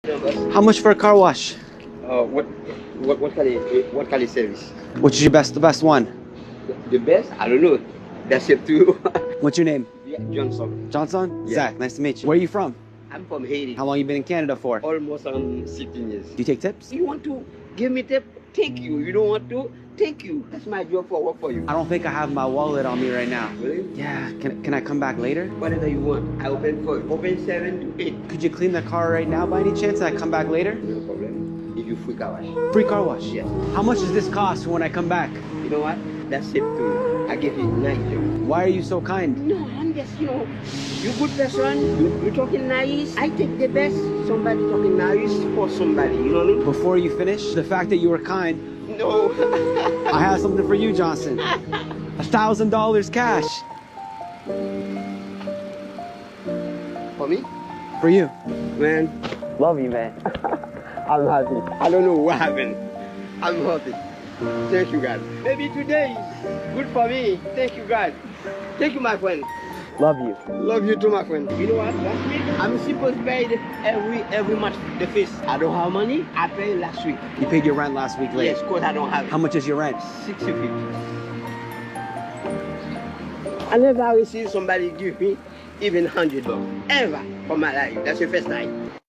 How much for a car wash? What kind of service? Which is the best one? The best? I don't know. That's it too. What's your name? Yeah, Johnson. Johnson? Yeah. Zach, nice to meet you. Where are you from? I'm from Haiti. How long you been in Canada for? Do Almost 16 years. you take tips? You want to give me tip? Take you. You don't want to? Take you. That's my job for work for you. I don't think I have my wallet on me right now. Really? Yeah, can I come back later? Whatever you want. I open 7 to 8. Could you clean the car right now by any chance and I come back later? No problem. If you free car wash. Free car wash? Yes. How much does this cost when I come back? You know what? That's it too. I give you nice job. Why are you so kind? No, I'm just, you good person. You talking nice. I take the best. Somebody talking nice for somebody. You know what I mean? Before you finish, the fact that you were kind, No. I have something for you, Johnson. $1,000 cash. For me? For you. Man, Love you, man. I'm happy. I don't know what happened. I'm happy. Thank you, God. Maybe today is good for me. Thank you, God. Thank you, my friend. Love you. Love you too, my friend. You know what? Last week, I'm supposed to pay every month the fees. I don't have money. I paid last week. You paid your rent last week late. Yes, because I don't have it. How much is your rent? 650. I never received somebody give me even $100 ever for my life. That's the first time.